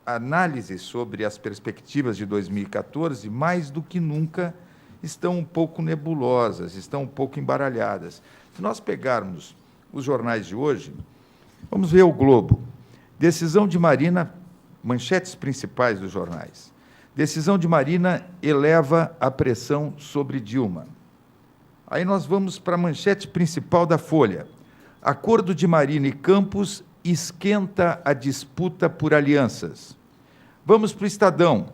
análises sobre as perspectivas de 2014, mais do que nunca, estão um pouco nebulosas, estão um pouco embaralhadas. Se nós pegarmos os jornais de hoje, vamos ver o Globo. Decisão de Marina, manchetes principais dos jornais. Decisão de Marina eleva a pressão sobre Dilma. Aí nós vamos para a manchete principal da Folha. Acordo de Marina e Campos esquenta a disputa por alianças. Vamos para o Estadão.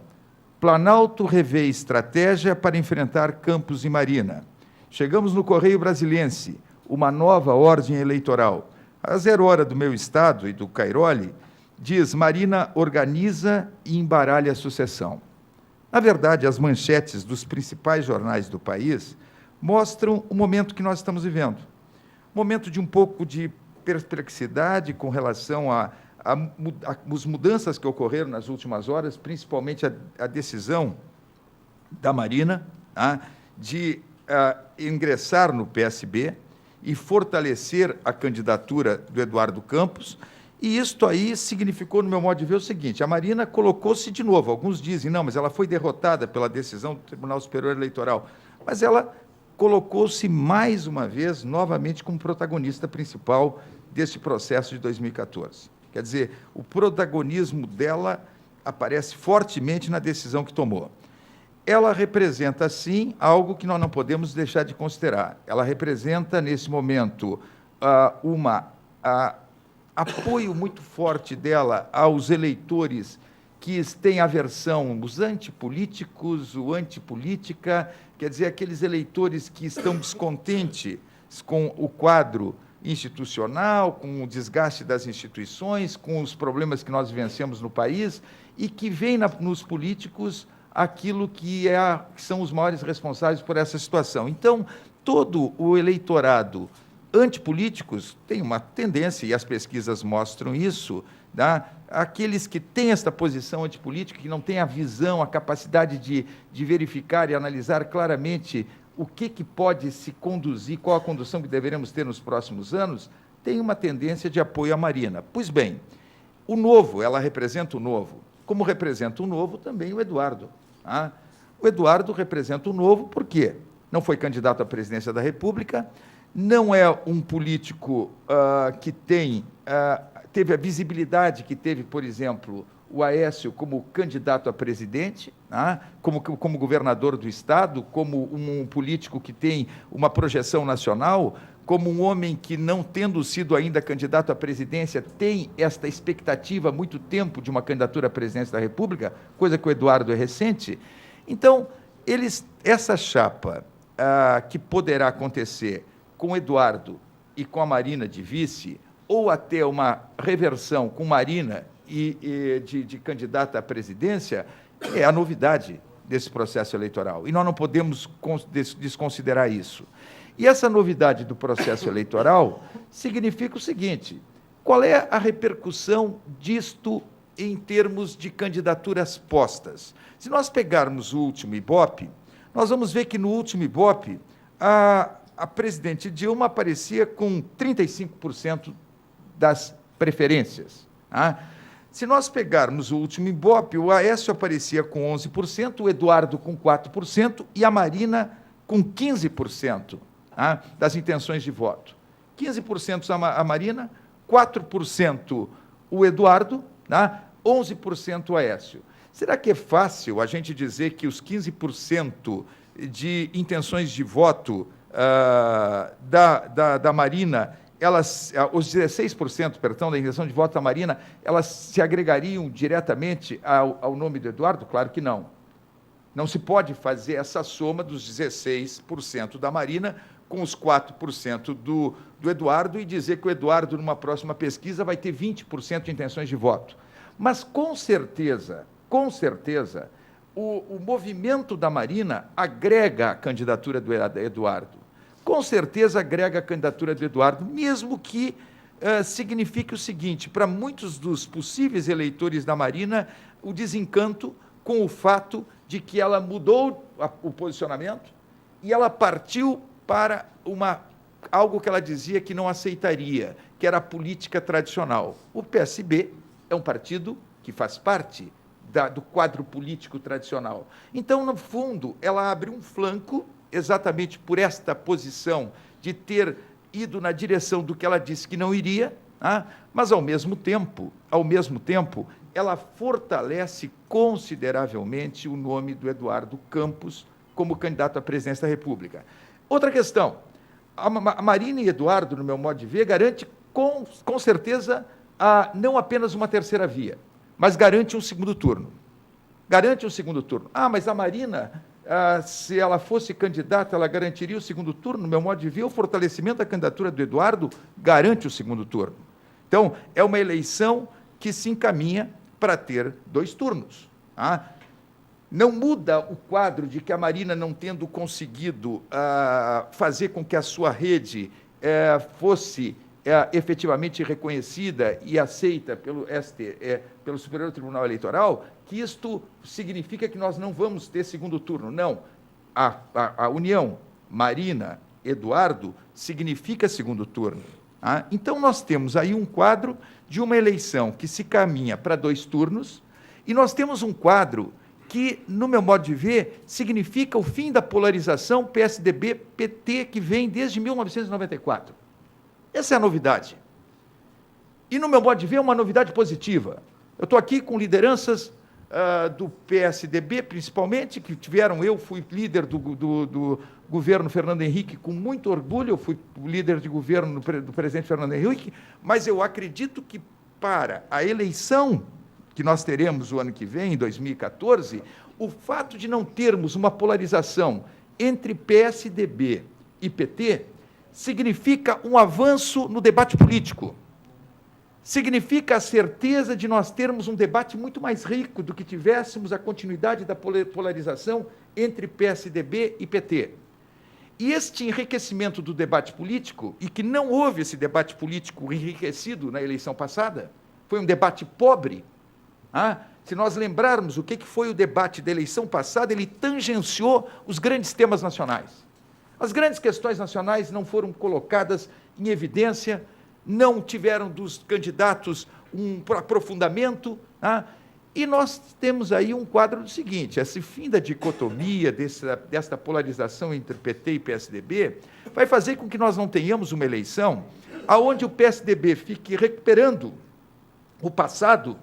Planalto revê estratégia para enfrentar Campos e Marina. Chegamos no Correio Brasiliense, uma nova ordem eleitoral. A 0 hora do Meu Estado e do Cairoli, diz: Marina organiza e embaralha a sucessão. Na verdade, as manchetes dos principais jornais do país mostram o momento que nós estamos vivendo. Momento de um pouco de perplexidade com relação às mudanças que ocorreram nas últimas horas, principalmente a decisão da Marina de ingressar no PSB e fortalecer a candidatura do Eduardo Campos. E isto aí significou, no meu modo de ver, o seguinte: a Marina colocou-se de novo. Alguns dizem, não, mas ela foi derrotada pela decisão do Tribunal Superior Eleitoral. Mas ela colocou-se mais uma vez, novamente, como protagonista principal deste processo de 2014. Quer dizer, o protagonismo dela aparece fortemente na decisão que tomou. Ela representa, sim, algo que nós não podemos deixar de considerar. Ela representa, nesse momento, apoio muito forte dela aos eleitores que têm aversão, os antipolíticos, o antipolítica, quer dizer, aqueles eleitores que estão descontentes com o quadro institucional, com o desgaste das instituições, com os problemas que nós vivenciamos no país, e que veem nos políticos aquilo que são os maiores responsáveis por essa situação. Então, todo o eleitorado antipolíticos tem uma tendência, e as pesquisas mostram isso, aqueles que têm esta posição antipolítica, que não têm a visão, a capacidade de verificar e analisar claramente o que pode se conduzir, qual a condução que deveremos ter nos próximos anos, tem uma tendência de apoio à Marina. Pois bem, o novo, ela representa o novo, como representa o novo também o Eduardo. O Eduardo representa o novo por quê? Não foi candidato à presidência da República, não é um político que teve a visibilidade que teve, por exemplo, o Aécio como candidato a presidente, como governador do Estado, como um político que tem uma projeção nacional, como um homem que, não tendo sido ainda candidato à presidência, tem esta expectativa há muito tempo de uma candidatura à presidência da República, coisa que o Eduardo é recente. Então, essa chapa que poderá acontecer com o Eduardo e com a Marina de vice, ou até uma reversão com Marina de candidata à presidência, é a novidade desse processo eleitoral. E nós não podemos desconsiderar isso. E essa novidade do processo eleitoral significa o seguinte: qual é a repercussão disto em termos de candidaturas postas? Se nós pegarmos o último Ibope, nós vamos ver que no último Ibope a presidente Dilma aparecia com 35% das preferências. Se nós pegarmos o último Ibope, o Aécio aparecia com 11%, o Eduardo com 4% e a Marina com 15% das intenções de voto. 15% a Marina, 4% o Eduardo, 11% o Aécio. Será que é fácil a gente dizer que os 15% de intenções de voto da Marina, os 16%, da intenção de voto da Marina, elas se agregariam diretamente ao nome do Eduardo? Claro que não. Não se pode fazer essa soma dos 16% da Marina com os 4% do Eduardo e dizer que o Eduardo, numa próxima pesquisa, vai ter 20% de intenções de voto. Mas, com certeza, o movimento da Marina agrega a candidatura do Eduardo. Com certeza agrega a candidatura do Eduardo, mesmo que signifique o seguinte: para muitos dos possíveis eleitores da Marina, o desencanto com o fato de que ela mudou o posicionamento e ela partiu para algo que ela dizia que não aceitaria, que era a política tradicional. O PSB é um partido que faz parte do quadro político tradicional. Então, no fundo, ela abre um flanco, exatamente por esta posição de ter ido na direção do que ela disse que não iria, mas, ao mesmo tempo, ela fortalece consideravelmente o nome do Eduardo Campos como candidato à presidência da República. Outra questão, a Marina e Eduardo, no meu modo de ver, garante com certeza não apenas uma terceira via, mas garante um segundo turno. Garante um segundo turno. Mas a Marina, se ela fosse candidata, ela garantiria o segundo turno? No meu modo de ver, o fortalecimento da candidatura do Eduardo garante o segundo turno. Então, é uma eleição que se encaminha para ter 2 turnos. Não muda o quadro de que a Marina, não tendo conseguido fazer com que a sua rede fosse efetivamente reconhecida e aceita pelo Superior Tribunal Eleitoral, que isto significa que nós não vamos ter segundo turno. Não. A união Marina-Eduardo significa segundo turno. Então, nós temos aí um quadro de uma eleição que se caminha para 2 turnos, e nós temos um quadro que, no meu modo de ver, significa o fim da polarização PSDB-PT, que vem desde 1994. Essa é a novidade. E, no meu modo de ver, é uma novidade positiva. Eu estou aqui com lideranças do PSDB, principalmente, que tiveram, eu fui líder do governo Fernando Henrique com muito orgulho, eu fui líder de governo do presidente Fernando Henrique, mas eu acredito que para a eleição que nós teremos o ano que vem, em 2014, o fato de não termos uma polarização entre PSDB e PT significa um avanço no debate político. Significa a certeza de nós termos um debate muito mais rico do que tivéssemos a continuidade da polarização entre PSDB e PT. E este enriquecimento do debate político, e que não houve esse debate político enriquecido na eleição passada, foi um debate pobre. Se nós lembrarmos o que foi o debate da eleição passada, ele tangenciou os grandes temas nacionais. As grandes questões nacionais não foram colocadas em evidência, não tiveram dos candidatos um aprofundamento, e nós temos aí um quadro do seguinte: esse fim da dicotomia, desta polarização entre PT e PSDB, vai fazer com que nós não tenhamos uma eleição onde o PSDB fique recuperando o passado,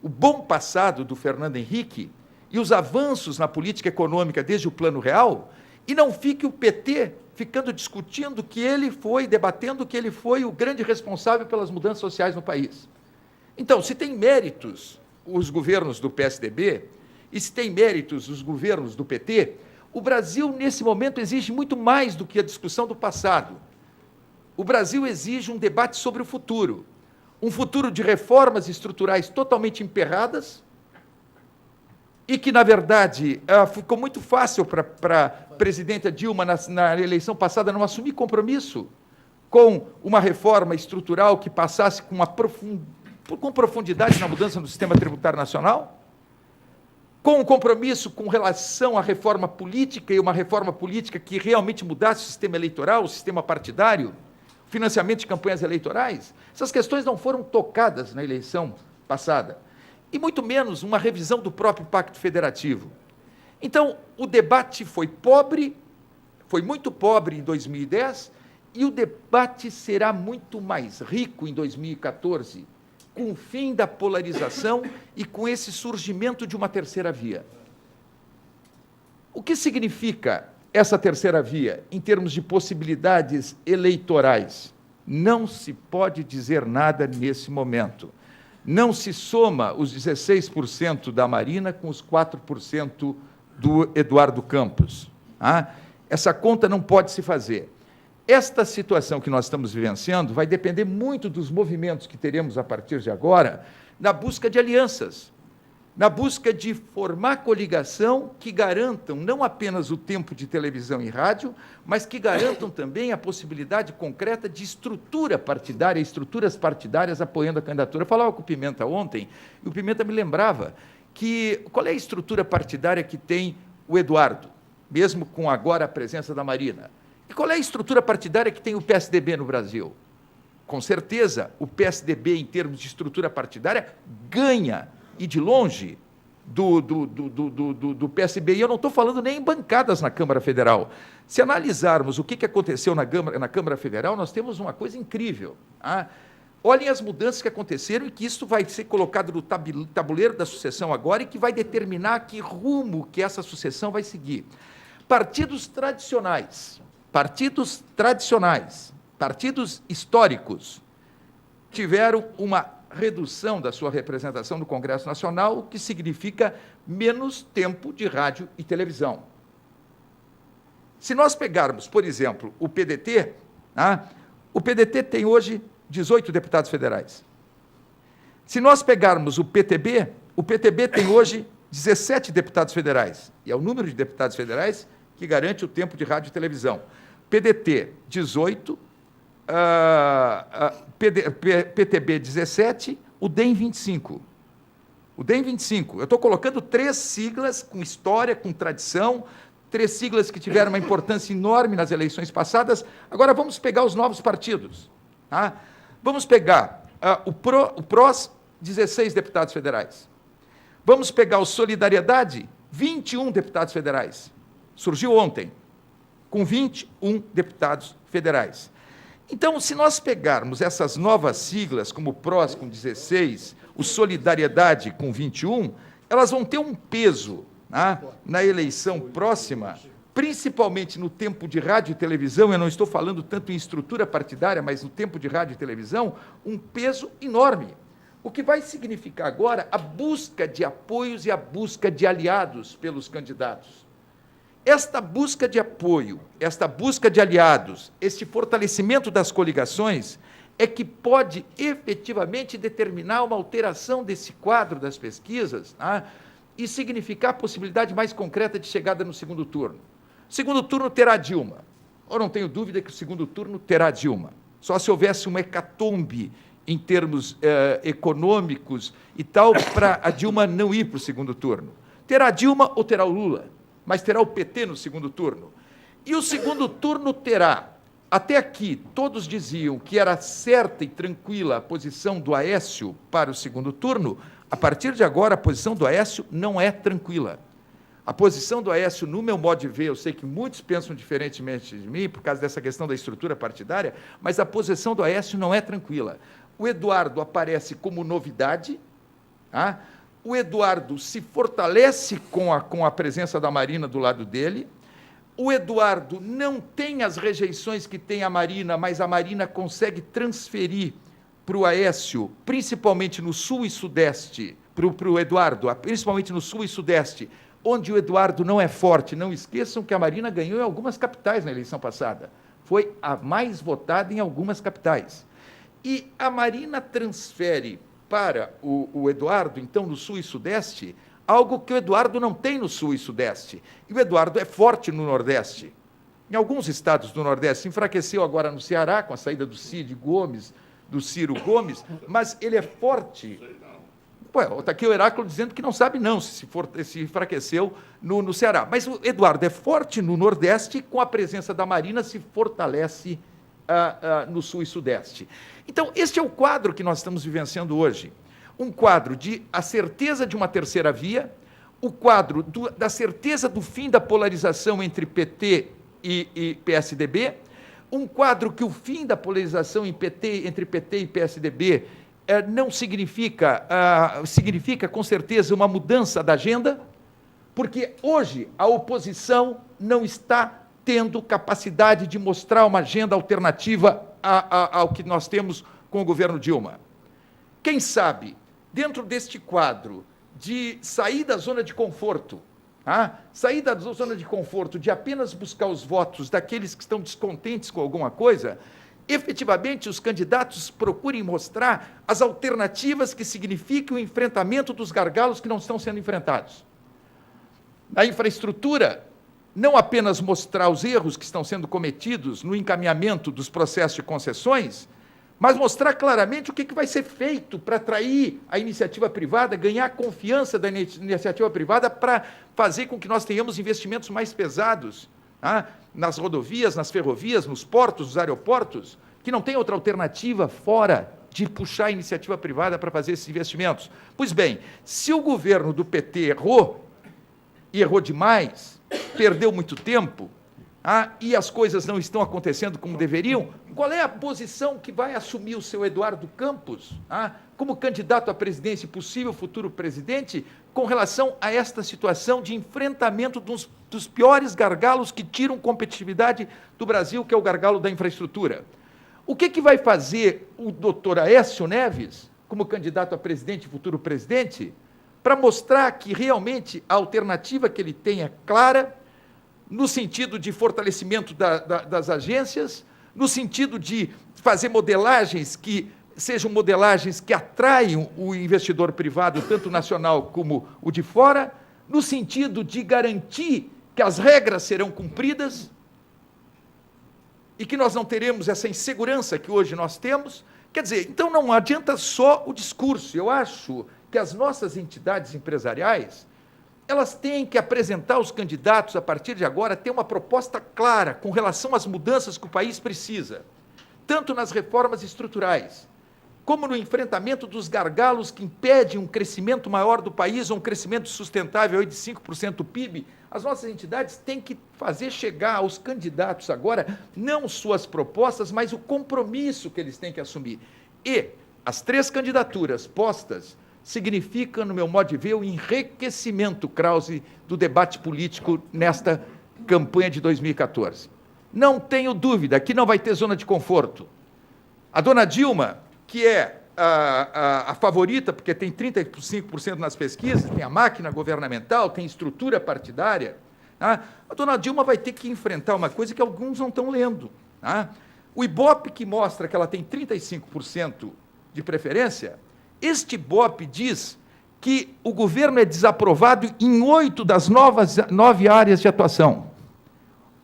o bom passado do Fernando Henrique e os avanços na política econômica desde o Plano Real, e não fique o PT ficando discutindo que ele foi, debatendo que ele foi o grande responsável pelas mudanças sociais no país. Então, se tem méritos os governos do PSDB e se tem méritos os governos do PT, o Brasil, nesse momento, exige muito mais do que a discussão do passado. O Brasil exige um debate sobre o futuro, um futuro de reformas estruturais totalmente emperradas, e que, na verdade, ficou muito fácil para a presidenta Dilma, na eleição passada, não assumir compromisso com uma reforma estrutural que passasse com profundidade na mudança do sistema tributário nacional, com um compromisso com relação à reforma política, e uma reforma política que realmente mudasse o sistema eleitoral, o sistema partidário, o financiamento de campanhas eleitorais. Essas questões não foram tocadas na eleição passada, e muito menos uma revisão do próprio Pacto Federativo. Então, o debate foi pobre, foi muito pobre em 2010, e o debate será muito mais rico em 2014, com o fim da polarização e com esse surgimento de uma terceira via. O que significa essa terceira via, em termos de possibilidades eleitorais? Não se pode dizer nada nesse momento. Não se soma os 16% da Marina com os 4% do Eduardo Campos. Essa conta não pode se fazer. Esta situação que nós estamos vivenciando vai depender muito dos movimentos que teremos a partir de agora, na busca de alianças, na busca de formar coligação que garantam não apenas o tempo de televisão e rádio, mas que garantam também a possibilidade concreta de estrutura partidária, estruturas partidárias apoiando a candidatura. Eu falava com o Pimenta ontem, e o Pimenta me lembrava que qual é a estrutura partidária que tem o Eduardo, mesmo com agora a presença da Marina? E qual é a estrutura partidária que tem o PSDB no Brasil? com certeza, o PSDB, em termos de estrutura partidária, ganha, e de longe, do PSB. E eu não estou falando nem em bancadas na Câmara Federal. Se analisarmos o que aconteceu na Câmara Federal, nós temos uma coisa incrível. Olhem as mudanças que aconteceram e que isso vai ser colocado no tabuleiro da sucessão agora e que vai determinar que rumo que essa sucessão vai seguir. Partidos tradicionais, partidos históricos, tiveram uma redução da sua representação no Congresso Nacional, o que significa menos tempo de rádio e televisão. Se nós pegarmos, por exemplo, o PDT, o PDT tem hoje 18 deputados federais. Se nós pegarmos o PTB tem hoje 17 deputados federais, e é o número de deputados federais que garante o tempo de rádio e televisão. PDT, 18, PTB 17, o DEM 25. O DEM 25. Eu estou colocando 3 siglas com história, com tradição, 3 siglas que tiveram uma importância enorme nas eleições passadas. Agora vamos pegar os novos partidos. Vamos pegar o PROS, 16 deputados federais. Vamos pegar o Solidariedade, 21 deputados federais. Surgiu ontem, com 21 deputados federais. Então, se nós pegarmos essas novas siglas, como o PROS com 16, o Solidariedade com 21, elas vão ter um peso na eleição próxima, principalmente no tempo de rádio e televisão. Eu não estou falando tanto em estrutura partidária, mas no tempo de rádio e televisão, um peso enorme. O que vai significar agora a busca de apoios e a busca de aliados pelos candidatos. Esta busca de apoio, esta busca de aliados, este fortalecimento das coligações é que pode efetivamente determinar uma alteração desse quadro das pesquisas e significar a possibilidade mais concreta de chegada no segundo turno. O segundo turno terá Dilma. Eu não tenho dúvida que o segundo turno terá Dilma. Só se houvesse uma hecatombe em termos econômicos e tal, para a Dilma não ir para o segundo turno. Terá Dilma ou terá o Lula? Mas terá o PT no segundo turno. E o segundo turno terá, até aqui, todos diziam que era certa e tranquila a posição do Aécio para o segundo turno. A partir de agora, a posição do Aécio não é tranquila. A posição do Aécio, no meu modo de ver, eu sei que muitos pensam diferentemente de mim, por causa dessa questão da estrutura partidária, mas a posição do Aécio não é tranquila. O Eduardo aparece como novidade, o Eduardo se fortalece com a presença da Marina do lado dele, o Eduardo não tem as rejeições que tem a Marina, mas a Marina consegue transferir para o Aécio, principalmente no Sul e Sudeste, para o Eduardo, principalmente no Sul e Sudeste, onde o Eduardo não é forte. Não esqueçam que a Marina ganhou em algumas capitais na eleição passada. Foi a mais votada em algumas capitais. E a Marina transfere para o Eduardo, então, no Sul e Sudeste, algo que o Eduardo não tem no Sul e Sudeste. E o Eduardo é forte no Nordeste. Em alguns estados do Nordeste, enfraqueceu agora no Ceará, com a saída do Ciro Gomes, mas ele é forte. Está aqui o Heráclito dizendo que não sabe não se enfraqueceu no Ceará. Mas o Eduardo é forte no Nordeste e, com a presença da Marina, se fortalece no Sul e Sudeste. Então, este é o quadro que nós estamos vivenciando hoje. Um quadro de a certeza de uma terceira via, o quadro da certeza do fim da polarização entre PT e PSDB, um quadro que o fim da polarização entre PT e PSDB não significa com certeza uma mudança da agenda, porque hoje a oposição não está tendo capacidade de mostrar uma agenda alternativa ao que nós temos com o governo Dilma. Quem sabe, dentro deste quadro de sair da zona de conforto, sair da zona de conforto de apenas buscar os votos daqueles que estão descontentes com alguma coisa, efetivamente os candidatos procurem mostrar as alternativas que significam o enfrentamento dos gargalos que não estão sendo enfrentados. Na infraestrutura, não apenas mostrar os erros que estão sendo cometidos no encaminhamento dos processos de concessões, mas mostrar claramente o que vai ser feito para atrair a iniciativa privada, ganhar a confiança da iniciativa privada para fazer com que nós tenhamos investimentos mais pesados nas rodovias, nas ferrovias, nos portos, nos aeroportos, que não tem outra alternativa fora de puxar a iniciativa privada para fazer esses investimentos. Pois bem, se o governo do PT errou, e errou demais, perdeu muito tempo, e as coisas não estão acontecendo como deveriam, qual é a posição que vai assumir o seu Eduardo Campos, como candidato à presidência e possível futuro presidente, com relação a esta situação de enfrentamento dos piores gargalos que tiram competitividade do Brasil, que é o gargalo da infraestrutura? O que vai fazer o doutor Aécio Neves, como candidato a presidente e futuro presidente, para mostrar que realmente a alternativa que ele tem é clara, no sentido de fortalecimento das agências, no sentido de fazer modelagens que sejam modelagens que atraiam o investidor privado, tanto nacional como o de fora, no sentido de garantir que as regras serão cumpridas e que nós não teremos essa insegurança que hoje nós temos. Quer dizer, então não adianta só o discurso. Eu acho que as nossas entidades empresariais, elas têm que apresentar aos candidatos, a partir de agora, ter uma proposta clara com relação às mudanças que o país precisa, tanto nas reformas estruturais, como no enfrentamento dos gargalos que impedem um crescimento maior do país, ou um crescimento sustentável de 5% do PIB. As nossas entidades têm que fazer chegar aos candidatos agora, não suas propostas, mas o compromisso que eles têm que assumir. E as 3 candidaturas postas significam, no meu modo de ver, o enriquecimento, Krause, do debate político nesta campanha de 2014. Não tenho dúvida que não vai ter zona de conforto. A dona Dilma, que é a favorita, porque tem 35% nas pesquisas, tem a máquina governamental, tem estrutura partidária, a dona Dilma vai ter que enfrentar uma coisa que alguns não estão lendo. O Ibope, que mostra que ela tem 35% de preferência, este Ibope diz que o governo é desaprovado em 8 das 9 áreas de atuação.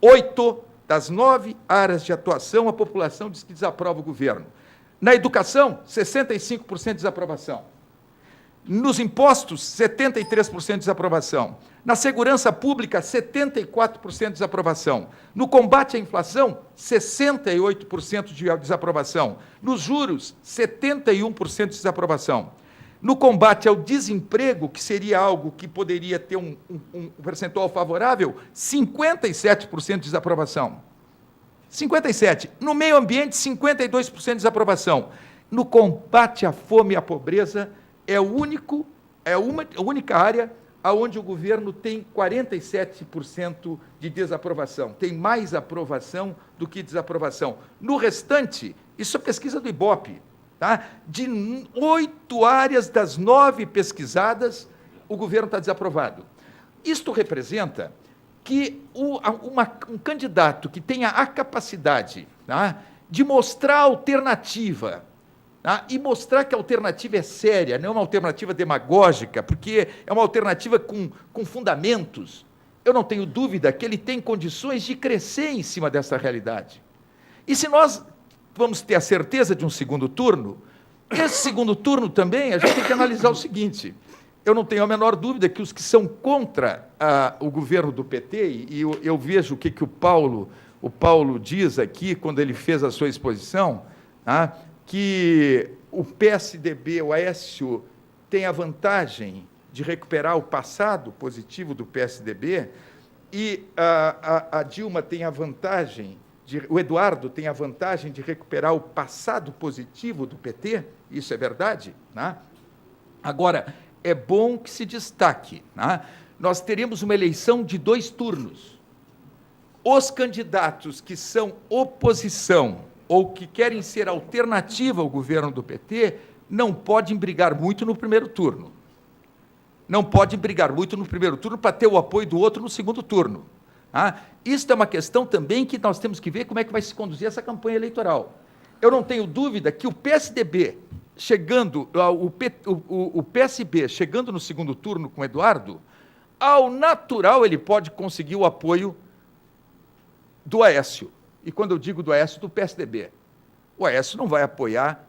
8 das 9 áreas de atuação, a população diz que desaprova o governo. Na educação, 65% de desaprovação. Nos impostos, 73% de desaprovação. Na segurança pública, 74% de desaprovação. No combate à inflação, 68% de desaprovação. Nos juros, 71% de desaprovação. No combate ao desemprego, que seria algo que poderia ter um percentual favorável, 57% de desaprovação. 57%. No meio ambiente, 52% de desaprovação. No combate à fome e à pobreza, é a única área onde o governo tem 47% de desaprovação. Tem mais aprovação do que desaprovação. No restante, isso é pesquisa do Ibope, de 8 áreas das 9 pesquisadas, o governo está desaprovado. Isto representa que um candidato que tenha a capacidade de mostrar a alternativa, e mostrar que a alternativa é séria, não é uma alternativa demagógica, porque é uma alternativa com fundamentos, eu não tenho dúvida que ele tem condições de crescer em cima dessa realidade. E se nós vamos ter a certeza de um segundo turno, esse segundo turno também, a gente tem que analisar o seguinte: eu não tenho a menor dúvida que os que são contra o governo do PT, e eu vejo o que o Paulo diz aqui, quando ele fez a sua exposição, que o PSDB, o Aécio, tem a vantagem de recuperar o passado positivo do PSDB, e a Dilma tem a vantagem, o Eduardo tem a vantagem de recuperar o passado positivo do PT, isso é verdade. Agora, é bom que se destaque, nós teremos uma eleição de 2 turnos. Os candidatos que são oposição ou que querem ser alternativa ao governo do PT não podem brigar muito no primeiro turno. Não podem brigar muito no primeiro turno para ter o apoio do outro no segundo turno. Isso é uma questão também que nós temos que ver como é que vai se conduzir essa campanha eleitoral. Eu não tenho dúvida que o PSDB chegando, o PSB chegando no segundo turno com o Eduardo, ao natural ele pode conseguir o apoio do Aécio. E quando eu digo do Aécio, do PSDB. O Aécio não vai apoiar,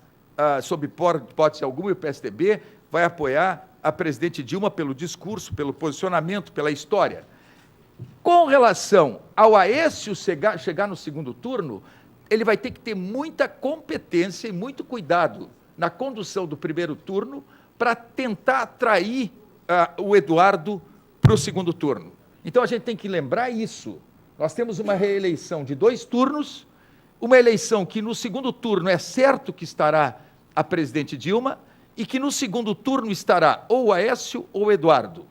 sob hipótese alguma, e o PSDB vai apoiar a presidente Dilma pelo discurso, pelo posicionamento, pela história. Com relação ao Aécio chegar no segundo turno, ele vai ter que ter muita competência e muito cuidado na condução do primeiro turno para tentar atrair o Eduardo para o segundo turno. Então, a gente tem que lembrar isso. Nós temos uma reeleição de 2 turnos, uma eleição que no segundo turno é certo que estará a presidente Dilma e que no segundo turno estará ou o Aécio ou o Eduardo.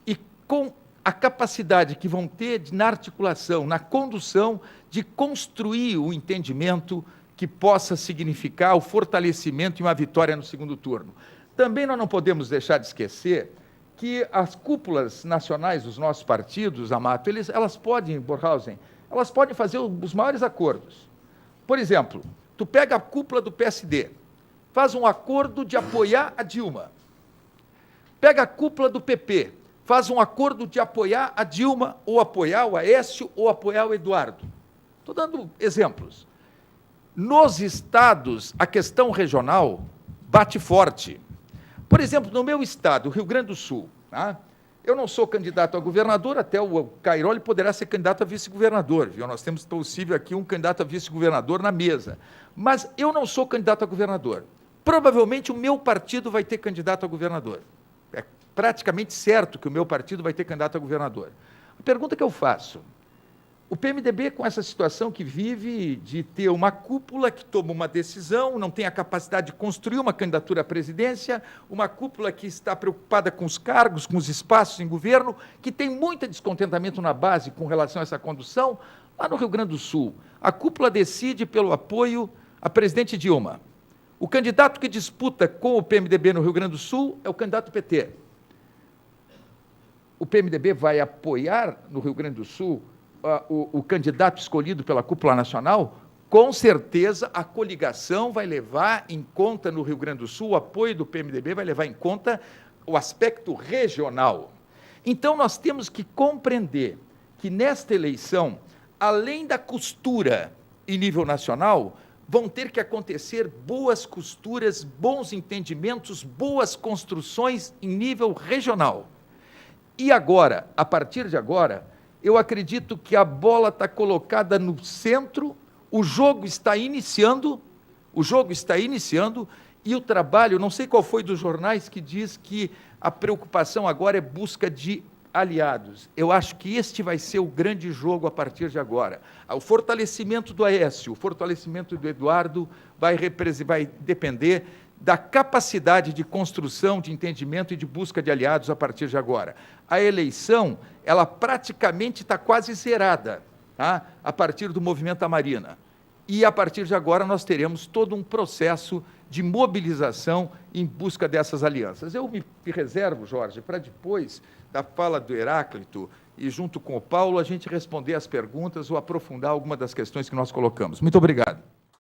E com a capacidade que vão ter na articulação, na condução, de construir o entendimento que possa significar o fortalecimento e uma vitória no segundo turno. Também nós não podemos deixar de esquecer que as cúpulas nacionais dos nossos partidos, Amato, elas podem, Bornhausen, elas podem fazer os maiores acordos. Por exemplo, tu pega a cúpula do PSD, faz um acordo de apoiar a Dilma. Pega a cúpula do PP, faz um acordo de apoiar a Dilma, ou apoiar o Aécio, ou apoiar o Eduardo. Estou dando exemplos. Nos estados, a questão regional bate forte. Por exemplo, no meu estado, Rio Grande do Sul, tá? Eu não sou candidato a governador, até o Cairoli poderá ser candidato a vice-governador, viu? Nós temos possível aqui um candidato a vice-governador na mesa. Mas eu não sou candidato a governador. Provavelmente o meu partido vai ter candidato a governador. É praticamente certo que o meu partido vai ter candidato a governador. A pergunta que eu faço: o PMDB, com essa situação que vive de ter uma cúpula que toma uma decisão, não tem a capacidade de construir uma candidatura à presidência, uma cúpula que está preocupada com os cargos, com os espaços em governo, que tem muito descontentamento na base com relação a essa condução, lá no Rio Grande do Sul, a cúpula decide pelo apoio à presidente Dilma. O candidato que disputa com o PMDB no Rio Grande do Sul é o candidato PT. O PMDB vai apoiar no Rio Grande do Sul o candidato escolhido pela cúpula nacional? Com certeza a coligação vai levar em conta no Rio Grande do Sul, o apoio do PMDB vai levar em conta o aspecto regional. Então, nós temos que compreender que nesta eleição, além da costura em nível nacional, vão ter que acontecer boas costuras, bons entendimentos, boas construções em nível regional. E agora, a partir de agora, eu acredito que a bola está colocada no centro, o jogo está iniciando, e o trabalho, não sei qual foi dos jornais que diz que a preocupação agora é busca de aliados. Eu acho que este vai ser o grande jogo a partir de agora. O fortalecimento do Aécio, o fortalecimento do Eduardo vai depender da capacidade de construção, de entendimento e de busca de aliados a partir de agora. A eleição, ela praticamente está quase zerada, tá? A partir do movimento da Marina. E, a partir de agora, nós teremos todo um processo de mobilização em busca dessas alianças. Eu me reservo, Jorge, para depois da fala do Heráclito e, junto com o Paulo, a gente responder as perguntas ou aprofundar alguma das questões que nós colocamos. Muito obrigado.